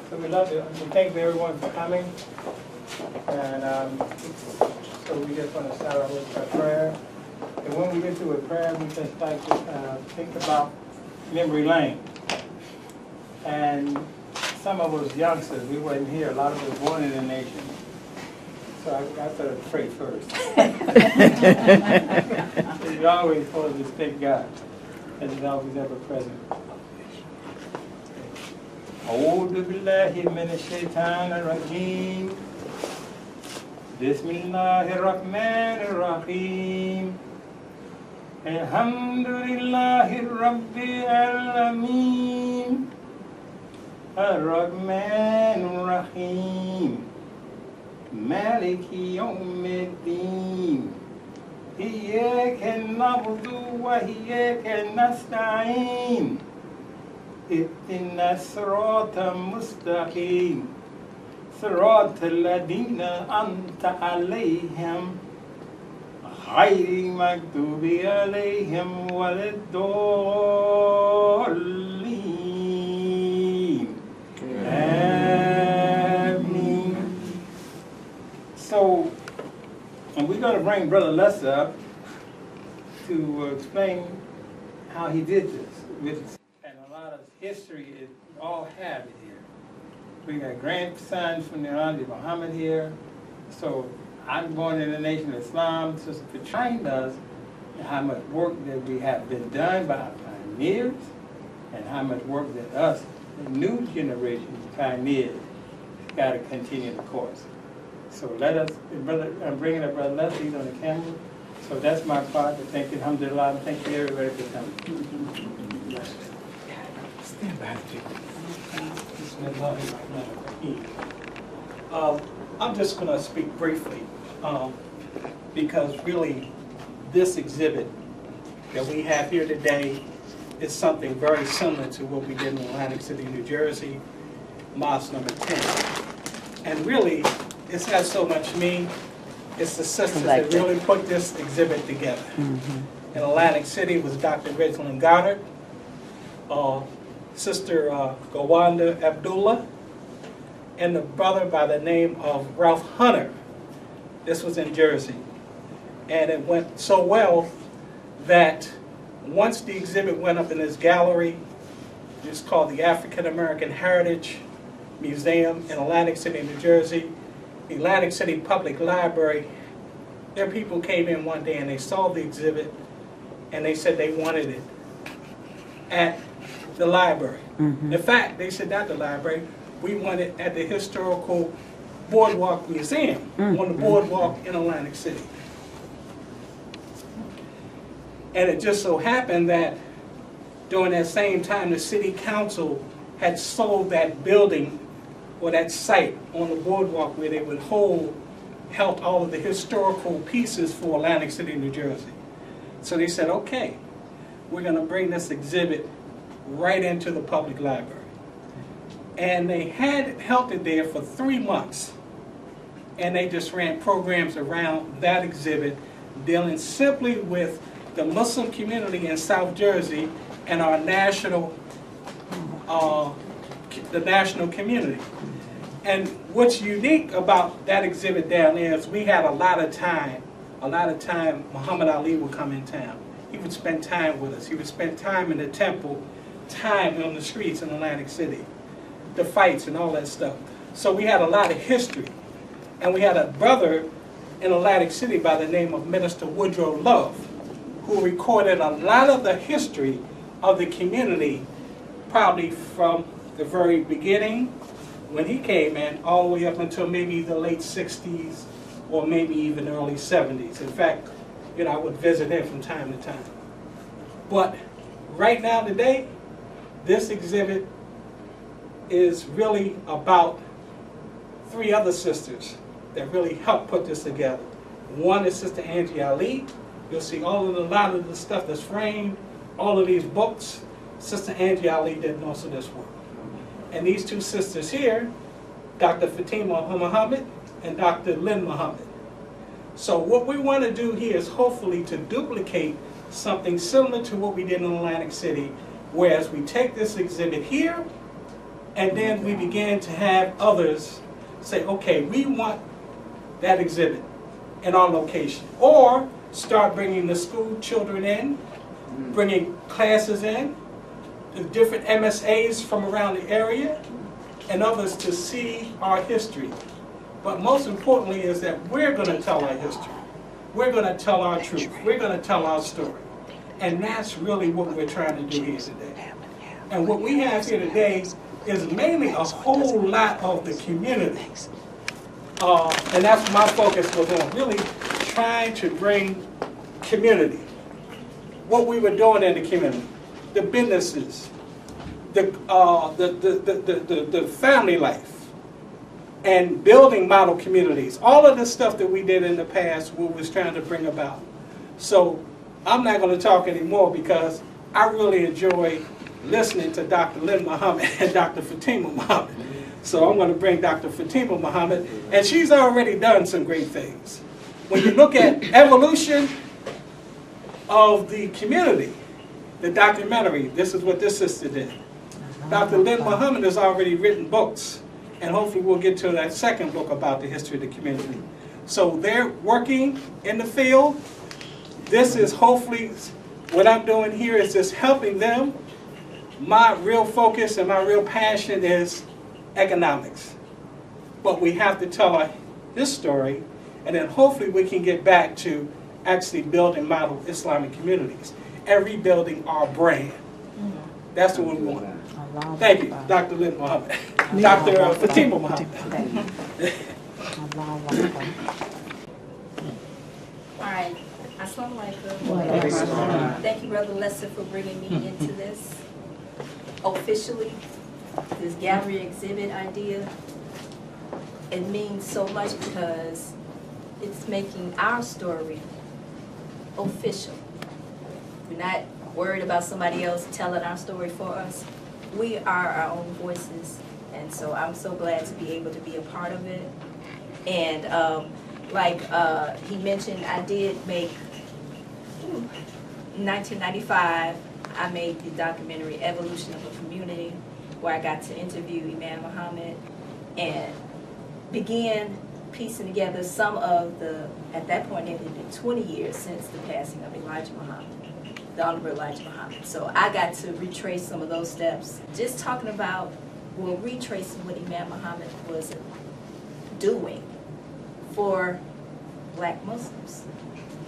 So we love to thank everyone for coming. And so we just want to start off with a prayer. And when we get to a prayer, we just like to think about memory lane. And some of us youngsters, we wasn't here. A lot of us born in the nation. So I thought I'd pray first. You're always supposed to thank God, as He's always ever present. أعوذ بالله من الشيطان الرجيم بسم الله الرحمن الرحيم الحمد لله رب العالمين الرحمن الرحيم مالك يوم الدين إياك نعبد وإياك نستعين اهدنا الصراط المستقيم صراط الذين أنعمت عليهم غير المغضوب عليهم ولا الضالين. Amen. So, and we're going to bring Brother Lester up to explain how he did this. And a lot of history is all have it here. We got grandsons from the El-Hajji Muhammad here. So I'm born in the Nation of Islam. Sister Fatimah us how much work that we have been done by our pioneers and how much work that us, the new generation pioneers, got to continue the course. So let us, I'm bringing up Brother Leslie on the camera. So that's my part. Thank you, alhamdulillah. Thank you everybody for coming. Stand by the I'm just going to speak briefly because really this exhibit that we have here today is something very similar to what we did in Atlantic City, New Jersey, Mosque number 10. And really, it's not so much me, it's the sisters that really put this exhibit together. In Atlantic City was Dr. Ridgeland Goddard, Sister Gawanda Abdullah, and the brother by the name of Ralph Hunter. This was in Jersey. And it went so well that once the exhibit went up in this gallery, it's called the African American Heritage Museum in Atlantic City, New Jersey, the Atlantic City Public Library, their people came in one day and they saw the exhibit and they said they wanted it at the library. In fact, they said at the library, we want it at the Historical Boardwalk Museum on the boardwalk in Atlantic City. And it just so happened that during that same time, the city council had sold that building or that site on the boardwalk where they would held all of the historical pieces for Atlantic City, New Jersey. So they said, okay, we're going to bring this exhibit right into the public library. And they had held it there for 3 months. And they just ran programs around that exhibit dealing simply with the Muslim community in South Jersey and our national, the national community. And what's unique about that exhibit down there is we had a lot of time Muhammad Ali would come in town. He would spend time with us. He would spend time in the temple, time on the streets in Atlantic City, the fights and all that stuff. So we had a lot of history. And we had a brother in Atlantic City by the name of Minister Woodrow Love, who recorded a lot of the history of the community, probably from the very beginning when he came in all the way up until maybe the late 60s or maybe even early 70s. In fact, you know, I would visit him from time to time. But right now today, this exhibit is really about 3 other sisters that really helped put this together. One is Sister Angie Ali. You'll see a lot of the stuff that's framed, all of these books. Sister Angie Ali did most of this work. And these 2 sisters here, Dr. Fatimah Muhammad and Dr. Lynn Muhammad. So what we want to do here is hopefully to duplicate something similar to what we did in Atlantic City, whereas we take this exhibit here And then we began to have others say, okay, we want that exhibit in our location. Or start bringing the school children in, bringing classes in, the different MSAs from around the area, and others to see our history. But most importantly is that we're going to tell our history. We're going to tell our truth. We're going to tell our story. And that's really what we're trying to do here today. And what we have here today is mainly a whole lot of the community. And that's my focus was on, really trying to bring community. What we were doing in the community, the businesses, the family life, and building model communities. All of the stuff that we did in the past, we was trying to bring about. So I'm not going to talk anymore because I really enjoy listening to Dr. Lynn Muhammad and Dr. Fatimah Muhammad. So I'm going to bring Dr. Fatimah Muhammad, and she's already done some great things. When you look at evolution of the community, the documentary, this is what this sister did. Dr. Lynn Muhammad has already written books, and hopefully we'll get to that second book about the history of the community. So they're working in the field. This is hopefully, what I'm doing here is just helping them. My real focus and my real passion is economics. But we have to tell this story, and then hopefully we can get back to actually building model Islamic communities and rebuilding our brand. That's what we want. Thank you, Dr. Lynn Muhammad. Dr. Fatimah Muhammad. All right. Assalamu alaikum. Thank you, Brother Lester, for bringing me into this. Officially, this gallery exhibit idea, it means so much because it's making our story official. We're not worried about somebody else telling our story for us. We are our own voices, and so I'm so glad to be able to be a part of it. And like he mentioned, I did make, in 1995, I made the documentary Evolution of a Community, where I got to interview Imam Muhammad and began piecing together some of the, at that point it had been 20 years since the passing of El-Hajji Muhammad, the Honorable El-Hajji Muhammad. So I got to retrace some of those steps. Just talking about, well, retracing what Imam Muhammad was doing for Black Muslims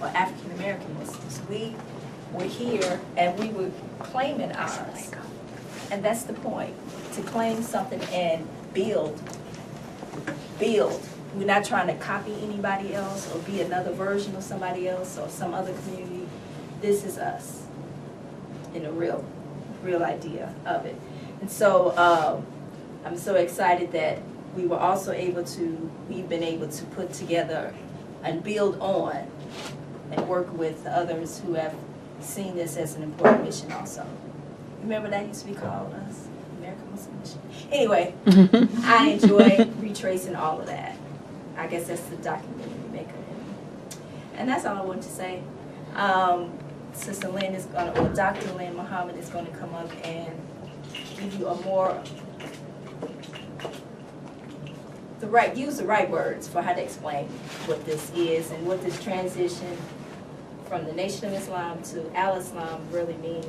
or African American Muslims. We were here and we were claiming ours. And that's the point, to claim something and build. We're not trying to copy anybody else or be another version of somebody else or some other community. This is us in a real idea of it. And so I'm so excited that we were also we've been able to put together and build on and work with others who have seen this as an important mission also. Remember that used to be called us, American Muslim Mission. Anyway, I enjoy retracing all of that. I guess that's the documentary maker in me. And that's all I wanted to say. Sister Lynn is going to, or Dr. Lynn Muhammad is going to come up and give you a more, use the right words for how to explain what this is and what this transition from the Nation of Islam to Al-Islam really means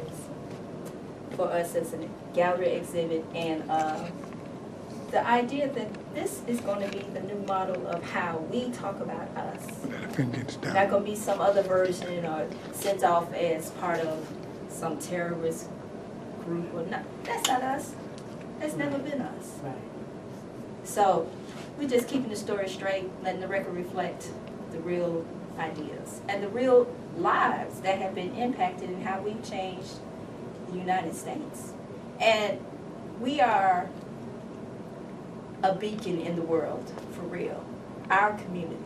for us as a gallery exhibit, and the idea that this is going to be the new model of how we talk about us. Not going to be some other version or sent off as part of some terrorist group or not. That's not us. That's never been us. Right. So we're just keeping the story straight, letting the record reflect the real ideas and the real lives that have been impacted in how we've changed the United States. And we are a beacon in the world, for real. Our community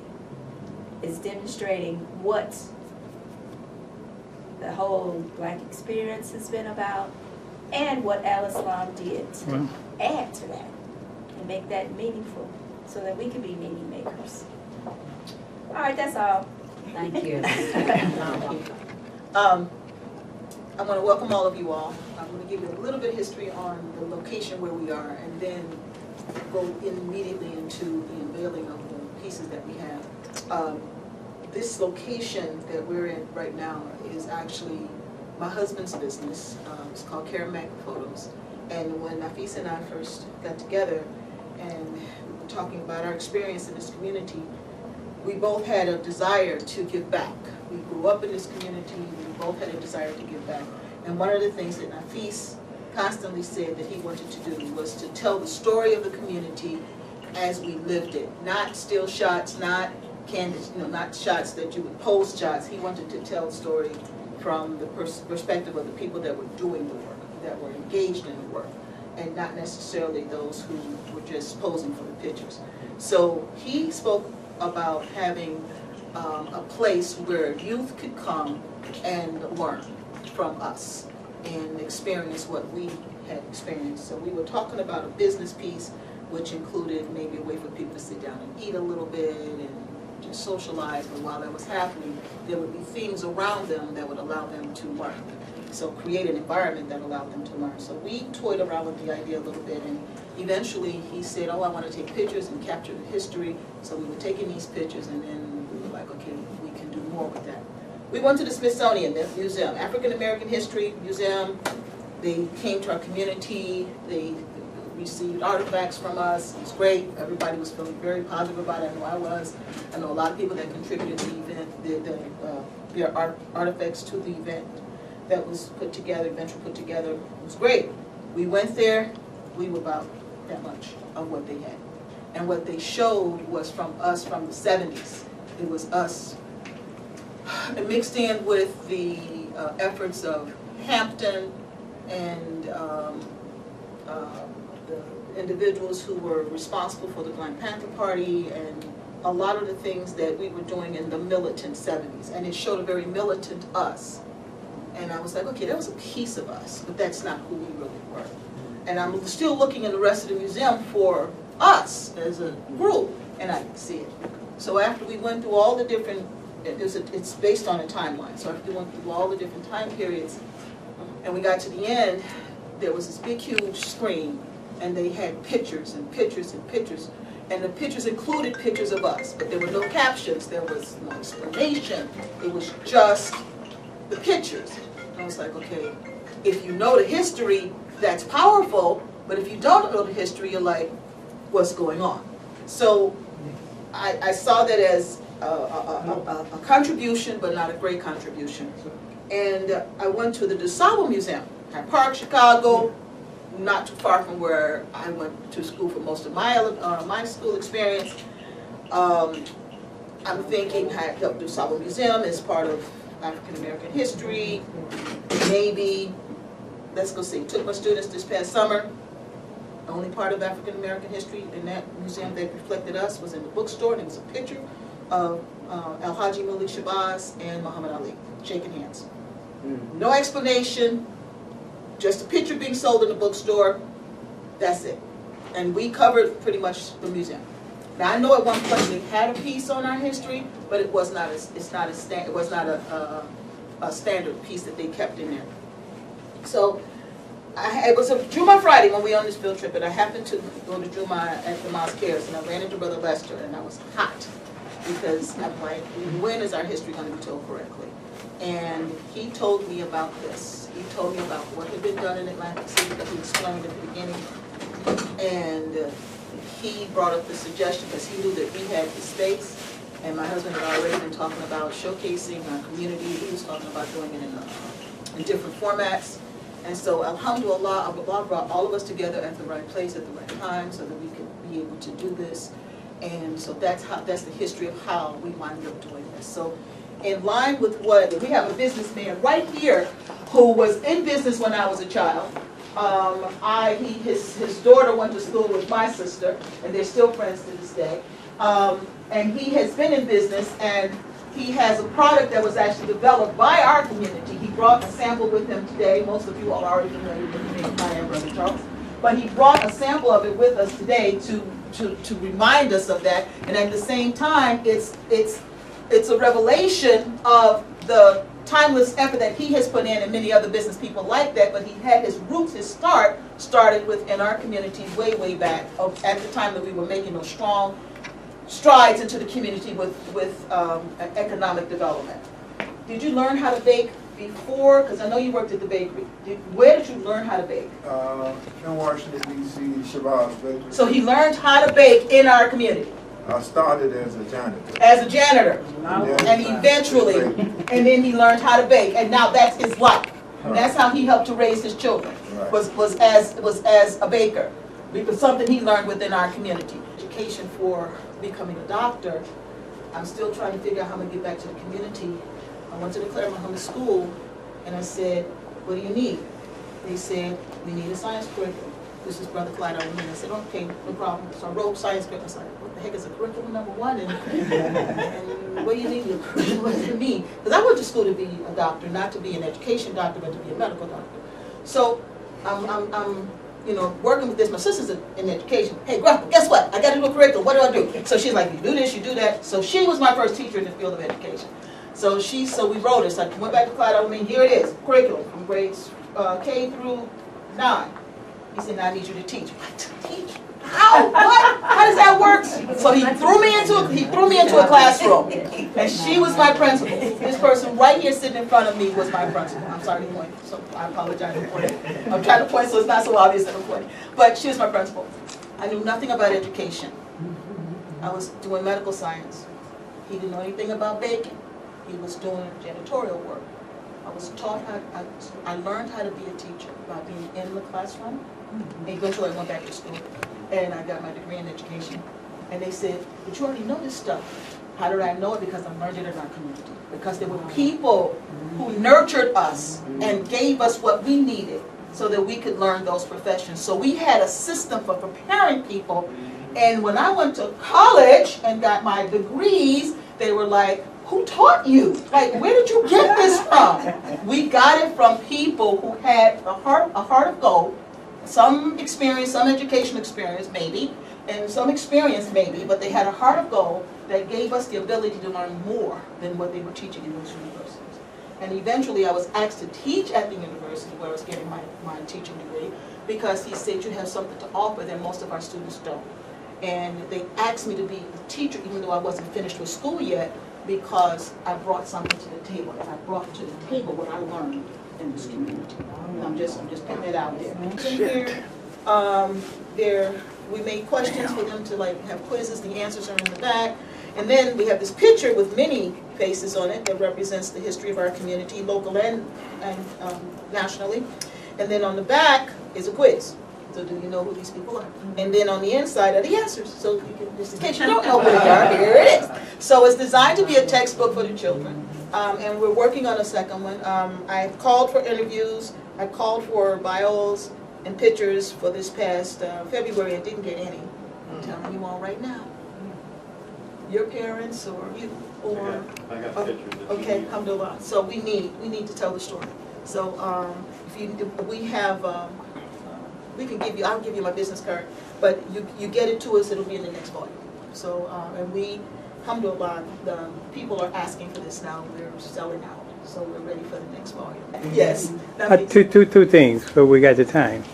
is demonstrating what the whole Black experience has been about and what Al-Islam did to add to that and make that meaningful so that we can be meaning makers. All right, that's all. Thank you. I want to welcome all of you all. I'm going to give you a little bit of history on the location where we are, and then go immediately into the unveiling of the pieces that we have. This location that we're in right now is actually my husband's business. It's called Caremac Photos. And when Nafisa and I first got together and we were talking about our experience in this community, we both had a desire to give back. We grew up in this community, we both had a desire to give back. And one of the things that Nafis constantly said that he wanted to do was to tell the story of the community as we lived it. Not still shots, not candid, not shots that you would post shots. He wanted to tell the story from the perspective of the people that were doing the work, that were engaged in the work, and not necessarily those who were just posing for the pictures. So he spoke about having a place where youth could come and learn from us and experience what we had experienced. So we were talking about a business piece, which included maybe a way for people to sit down and eat a little bit and just socialize. But while that was happening, there would be things around them that would allow them to learn. So create an environment that allowed them to learn. So we toyed around with the idea a little bit, and eventually he said, oh, I want to take pictures and capture the history. So we were taking these pictures, and then we were like, okay, we can do more with that. We went to the Smithsonian Museum, African American History Museum. They came to our community. They received artifacts from us. It was great. Everybody was feeling very positive about it. I know I was. I know a lot of people that contributed to the event, their artifacts to the event that was put together, eventually put together. It was great. We went there. We were about that much of what they had. And what they showed was from us from the 70s. It was us mixed in with the efforts of Hampton and the individuals who were responsible for the Black Panther Party and a lot of the things that we were doing in the militant 70s. And it showed a very militant us. And I was like, okay, that was a piece of us, but that's not who we really were. And I'm still looking in the rest of the museum for us as a group, and I didn't see it. So after we went through all the different, it's based on a timeline, so after we went through all the different time periods, and we got to the end, there was this big, huge screen, and they had pictures and pictures and pictures. And the pictures included pictures of us, but there were no captions, there was no explanation. It was just the pictures. I was like, okay, if you know the history, that's powerful, but if you don't know the history, you're like, what's going on? So I saw that as a contribution, but not a great contribution. And I went to the DeSable Museum, Hyde Park, Chicago, not too far from where I went to school for most of my school experience. I'm thinking the DeSable Museum is part of African American history. Maybe, let's go see, took my students this past summer. The only part of African American history in that museum that reflected us was in the bookstore, and it was a picture of El-Hajji Malik Shabazz and Muhammad Ali shaking hands. No explanation, just a picture being sold in the bookstore. That's it. And we covered pretty much the museum. Now I know at one point they had a piece on our history, but it was not a standard piece that they kept in there. So it was a Juma Friday when we were on this field trip, and I happened to go to Juma at the Mosque Cares, and I ran into Brother Lester, and I was hot because I'm like, when is our history going to be told correctly? And he told me about this. He told me about what had been done in Atlantic City that he explained at the beginning, and he brought up the suggestion because he knew that we had the space, and my husband had already been talking about showcasing our community. He was talking about doing it in different formats. And so, alhamdulillah, Allah brought all of us together at the right place at the right time so that we could be able to do this. And so that's the history of how we wound up doing this. So in line with what, we have a businessman right here who was in business when I was a child. His daughter went to school with my sister, and they're still friends to this day. And he has been in business, and he has a product that was actually developed by our community. He brought a sample with him today. Most of you are already familiar with the name I am, Brother Charles. But he brought a sample of it with us today to remind us of that. And at the same time, it's a revelation of the timeless effort that he has put in, and many other business people like that, but he had his roots, his start started within our community way, way back, at the time that we were making those strong strides into the community with economic development. Did you learn how to bake before? Because I know you worked at the bakery. Where did you learn how to bake? In Washington, D.C., Shabazz Bakery. So he learned how to bake in our community. I started as a janitor. As a janitor. Yeah. And eventually, and then he learned how to bake, and now that's his life. And that's how he helped to raise his children, Right. was as a baker, because something he learned within our community. Education for becoming a doctor, I'm still trying to figure out how I'm gonna get back to the community. I went to the Clara Muhammad school, and I said, what do you need? They said, we need a science curriculum. This is Brother Clyde over here. I said, okay, no problem. So I wrote science curriculum. I was like, what the heck is a curriculum number one? And what do you need your curriculum? What does it mean? Because I went to school to be a doctor, not to be an education doctor, but to be a medical doctor. So I'm you know, working with this. My sister's in education. Hey, Grandpa, guess what? I got to do a curriculum. What do I do? So she's like, you do this, you do that. So she was my first teacher in the field of education. So we wrote it. So I went back to Clyde. I mean, here it is, curriculum from grades K through 9. He said, now I need you to teach. What? To teach? How? What? How does that work? So he threw me into a classroom, and she was my principal. This person right here sitting in front of me was my principal. I'm sorry to point, so I apologize for pointing. I'm trying to point so it's not so obvious that I'm pointing. But she was my principal. I knew nothing about education. I was doing medical science. He didn't know anything about baking. He was doing janitorial work. I was taught I learned how to be a teacher by being in the classroom. And eventually I went back to school and I got my degree in education. And they said, but you already know this stuff. How did I know it? Because I learned it in our community. Because there were people who nurtured us and gave us what we needed so that we could learn those professions. So we had a system for preparing people. And when I went to college and got my degrees, they were like, who taught you? Like, where did you get this from? We got it from people who had a heart of gold, some experience, some education experience maybe, and some experience maybe, but they had a heart of gold that gave us the ability to learn more than what they were teaching in those universities. And eventually I was asked to teach at the university where I was getting my teaching degree, because he said you have something to offer that most of our students don't. And they asked me to be a teacher even though I wasn't finished with school yet, because I brought something to the table. And I brought to the table what I learned in this community. And I'm just putting it out there. Here, we made questions for them to like have quizzes. The answers are in the back. And then we have this picture with many faces on it that represents the history of our community, local and nationally. And then on the back is a quiz. So do you know who these people are? And then on the inside are the answers. So you can, just in case you don't know who they are, here it is. So it's designed to be a textbook for the children. And we're working on a second one. I called for interviews. I called for bios and pictures for this past February. I didn't get any. I'm telling you all right now. Your parents or you or I got pictures. okay, alhamdulillah. So we need to tell the story. So if we have we can give you, I'll give you my business card, but you get it to us, it'll be in the next volume. So, and we, alhamdulillah, the people are asking for this now, they're selling out, so we're ready for the next volume. Yes. Two things, but we got the time.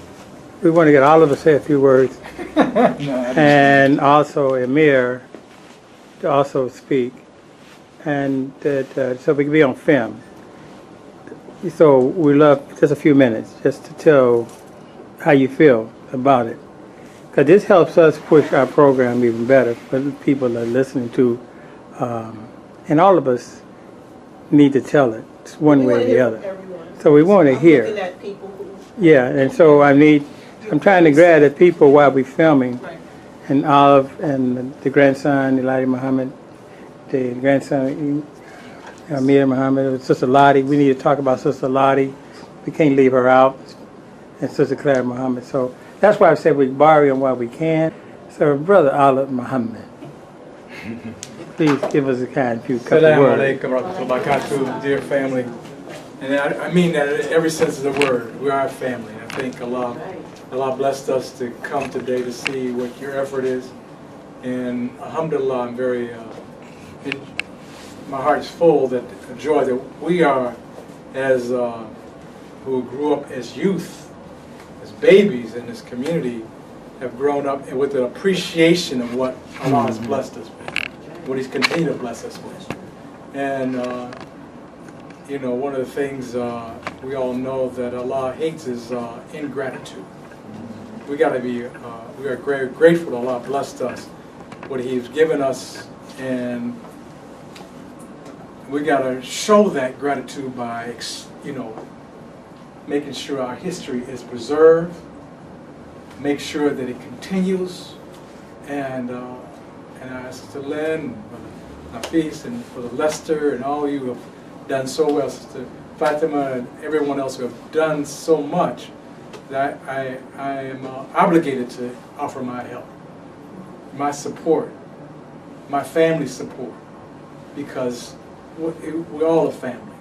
We want to get all of us say a few words, and also Ameer to also speak, and that so we can be on film. So we love just a few minutes, just to tell how you feel about it, because this helps us push our program even better for the people that are listening to, and all of us need to tell it one way or the other. So we want to hear. Looking at people who, yeah, and so I'm trying to grab at people while we're filming, right. and Alif and the grandson El-Hajji Muhammad, the grandson Ameer Muhammad, Sister Lottie. We need to talk about Sister Lottie. We can't leave her out. And Sister Clara Muhammad. So that's why I said we borrow them while we can. So Brother Alif Muhammad, please give us a few couple words. Assalamu alaikum wa rahmatullahi, dear family. And I mean that in every sense of the word. We are a family. I think Allah blessed us to come today to see what your effort is. And alhamdulillah, I'm very my heart's full that the joy that we are as who grew up as youth, as babies in this community, have grown up with an appreciation of what Allah has blessed us with, what He's continued to bless us with. And you know, one of the things we all know that Allah hates is ingratitude. We got to be, we are very grateful that Allah blessed us, what He's given us, and we got to show that gratitude by, you know, making sure our history is preserved, make sure that it continues, and Sister Lynn, Hafiz, and Brother Lester, and all you have done so well, Sister Fatimah, and everyone else who have done so much, that I am obligated to offer my help, my support, my family's support, because we're all a family.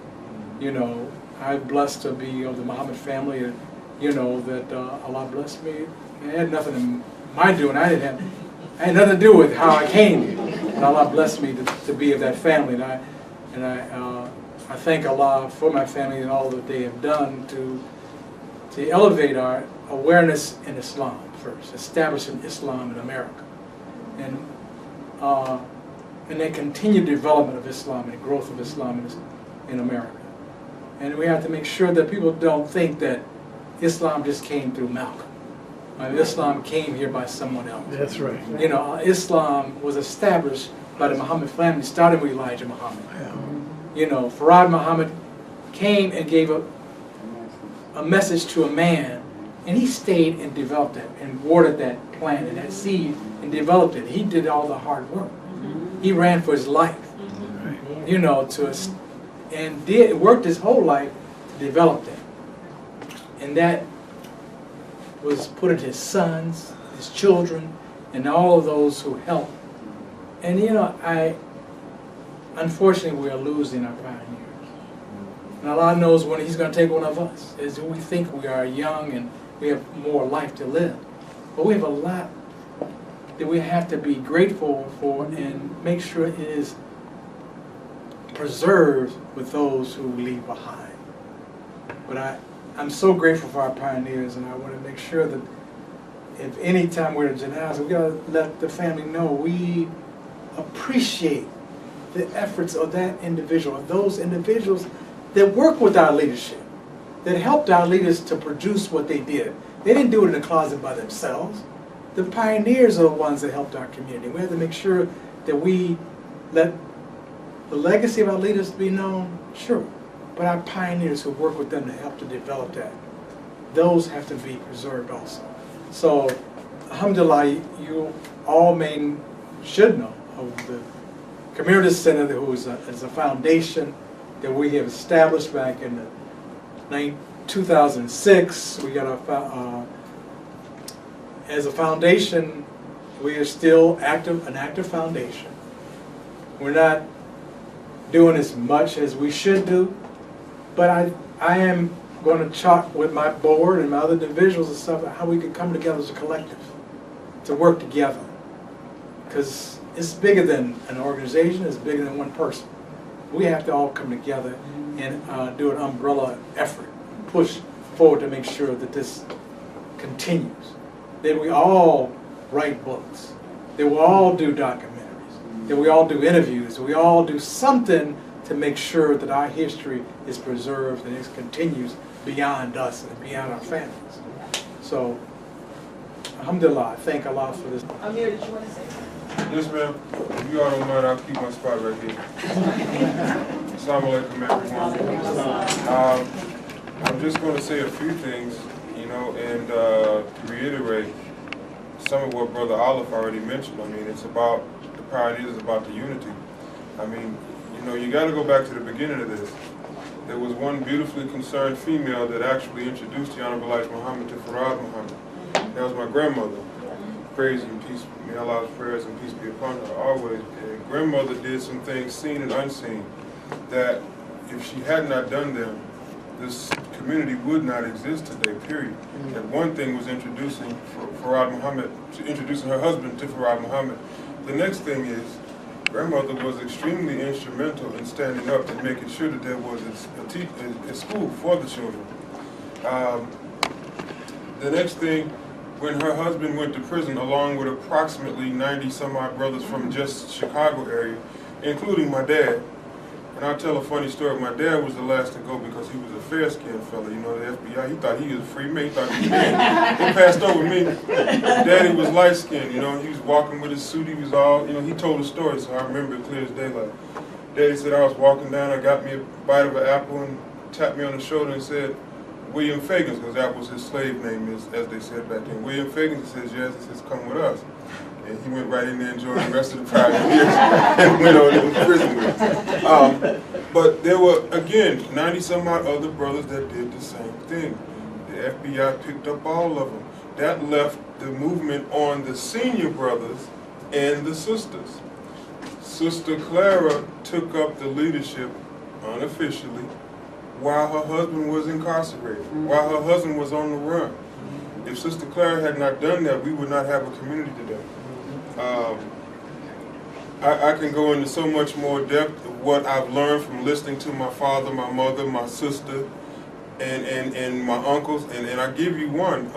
You know, I'm blessed to be of the Muhammad family, and you know that Allah blessed me. It had nothing to my doing. I had nothing to do with how I came here. And Allah blessed me to be of that family, and I thank Allah for my family and all that they have done to elevate our awareness in Islam first, establishing Islam in America, and the continued development of Islam and growth of Islam in America. And we have to make sure that people don't think that Islam just came through Malcolm. Islam came here by someone else. That's right. You know, Islam was established by the Muhammad family, starting with Elijah Muhammad. You know, Farad Muhammad came and gave a message to a man, and he stayed and developed it and watered that plant and that seed and developed it. He did all the hard work. He ran for his life, you know, and worked his whole life to develop that. And that was put into his sons, his children, and all of those who helped. And you know, unfortunately, we are losing our pioneers. And Allah knows when He's going to take one of us. As we think we are young and we have more life to live. But we have a lot that we have to be grateful for and make sure it is preserved with those who we leave behind. But I'm so grateful for our pioneers, and I want to make sure that if any time we're in janazah, we got to let the family know we appreciate the efforts of that individual, of those individuals that work with our leadership, that helped our leaders to produce what they did. They didn't do it in the closet by themselves. The pioneers are the ones that helped our community. We have to make sure that we let the legacy of our leaders be known, sure, but our pioneers who work with them to help to develop that, those have to be preserved also. So, alhamdulillah, you all should know of the Community Center, who is a foundation that we have established back in 2006. We got as a foundation, we are still an active foundation. We're not doing as much as we should do, but I am going to talk with my board and my other individuals and stuff about how we could come together as a collective to work together, because it's bigger than an organization, it's bigger than one person. We have to all come together and do an umbrella effort, push forward to make sure that this continues, that we all write books, that we all do documentaries, that we all do interviews, that we all do something to make sure that our history is preserved and it continues beyond us and beyond our families. So, alhamdulillah, I thank Allah for this. Ameer, did you want to say something? Yes, ma'am. If you all don't mind, I'll keep my spot right here. Assalamu alaikum, everyone. I'm just going to say a few things, you know, and to reiterate some of what Brother Alif already mentioned. I mean, it's about the pioneers, it's about the unity. I mean, you know, you got to go back to the beginning of this. There was one beautifully concerned female that actually introduced the Honorable Elijah Muhammad to Farad Muhammad. That was my grandmother. Praise and peace, may Allah's prayers and peace be upon her always. And grandmother did some things seen and unseen that if she had not done them, this community would not exist today, period. And one thing was introducing Farad Muhammad, introducing her husband to Farad Muhammad. The next thing is grandmother was extremely instrumental in standing up and making sure that there was a school for the children. The next thing, when her husband went to prison, along with approximately 90 some odd brothers from just Chicago area, including my dad. And I'll tell a funny story. My dad was the last to go because he was a fair-skinned fella. You know, the FBI, he thought he was a free man. He thought he was dead. They passed over me. Daddy was light-skinned, you know. He was walking with his suit. He was all, you know, he told a story, so I remember it clear as daylight. Daddy said I was walking down, I got me a bite of an apple and tapped me on the shoulder and said, William Fagans, because that was his slave name, as they said back then. William Fagans, he says, yes, he says, come with us. And he went right in there and enjoyed the rest of the 5 years and went on to prison with him. But there were, again, 90 some odd other brothers that did the same thing. The FBI picked up all of them. That left the movement on the senior brothers and the sisters. Sister Clara took up the leadership unofficially while her husband was incarcerated, while her husband was on the run. If Sister Clara had not done that, we would not have a community today. I can go into so much more depth of what I've learned from listening to my father, my mother, my sister, and my uncles, and I give you one.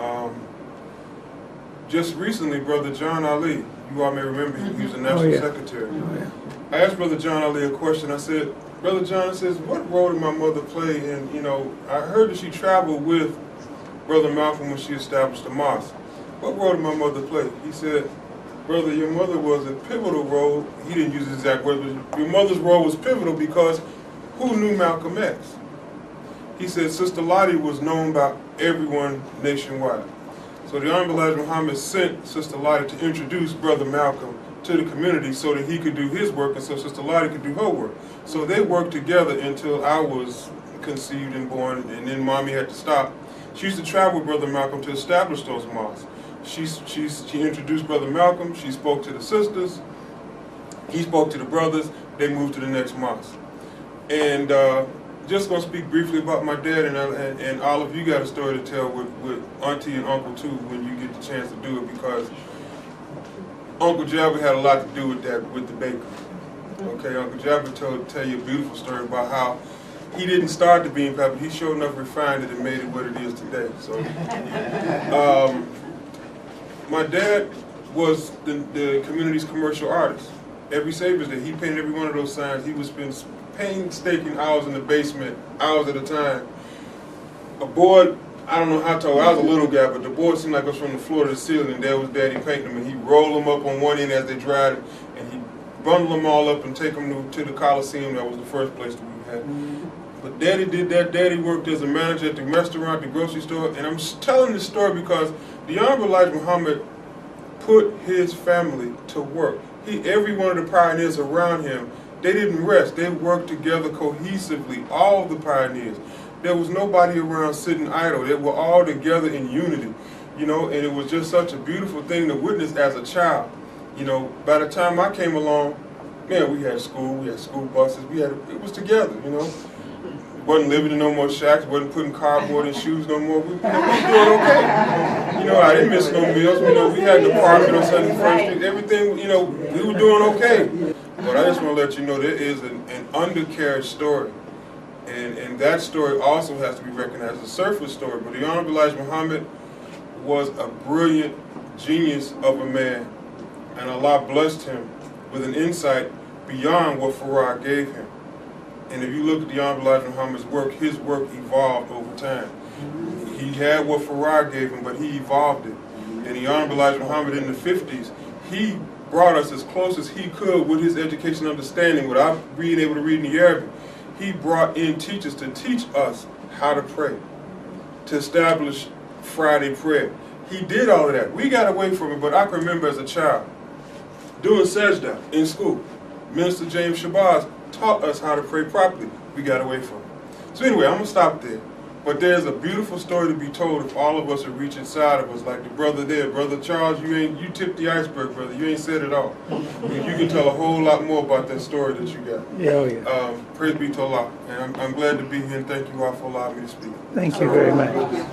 Just recently, Brother John Ali, you all may remember him, he was the National Secretary. I asked Brother John Ali a question. I said, Brother John says, what role did my mother play in, you know, I heard that she traveled with Brother Malcolm when she established the mosque. What role did my mother play? He said, brother, your mother was a pivotal role. He didn't use the exact words, but your mother's role was pivotal because who knew Malcolm X? He said Sister Lottie was known by everyone nationwide. So the Honorable Elijah Muhammad sent Sister Lottie to introduce Brother Malcolm to the community so that he could do his work and so Sister Lottie could do her work. So they worked together until I was conceived and born, and then Mommy had to stop. She used to travel with Brother Malcolm to establish those mosques. She introduced Brother Malcolm, she spoke to the sisters, he spoke to the brothers, they moved to the next mosque. And just going to speak briefly about my dad, and Alif, you got a story to tell with Auntie and Uncle too when you get the chance to do it, because Uncle Jabba had a lot to do with that, with the bakery. Okay, Uncle Jabba tell you a beautiful story about how he didn't start the bean pie, but he sure enough refined it and made it what it is today. So, my dad was the community's commercial artist. Every Savior's Day, he painted every one of those signs. He would spend painstaking hours in the basement, hours at a time. A board, I don't know how tall, I was a little guy, but the board seemed like it was from the floor to the ceiling, and there was Daddy painting them, and he'd roll them up on one end as they dried it, and he'd bundle them all up and take them to the Coliseum. That was the first place that we had. But Daddy did that. Daddy worked as a manager at the restaurant, the grocery store, and I'm telling this story because the Honorable Elijah Muhammad put his family to work. Every one of the pioneers around him, they didn't rest. They worked together cohesively, all the pioneers. There was nobody around sitting idle. They were all together in unity, you know, and it was just such a beautiful thing to witness as a child. You know, by the time I came along, man, we had school buses, it was together, you know. Wasn't living in no more shacks, wasn't putting cardboard in shoes no more. We were doing okay. You know, I didn't miss no meals. You know, we had an apartment on 71st Street. Everything, you know, we were doing okay. But I just want to let you know there is an undercarriage story. And that story also has to be recognized as a surface story. But the Honorable Elijah Muhammad was a brilliant genius of a man. And Allah blessed him with an insight beyond what Farrar gave him. And if you look at the Honorable Elijah Muhammad's work, his work evolved over time. He had what Farrar gave him, but he evolved it. And the Honorable Elijah Muhammad in the 50s, he brought us as close as he could with his education understanding without being able to read in the Arabic. He brought in teachers to teach us how to pray, to establish Friday prayer. He did all of that. We got away from it, but I can remember as a child doing sajda in school. Minister James Shabazz taught us how to pray properly. We got away from it. So anyway, I'm going to stop there. But there's a beautiful story to be told if all of us would reach inside of us, like the brother there. Brother Charles, you tipped the iceberg, brother. You ain't said it all. You can tell a whole lot more about that story that you got. Yeah. Praise be to Allah. And I'm glad to be here, and thank you all for allowing me to speak. Thank you very much.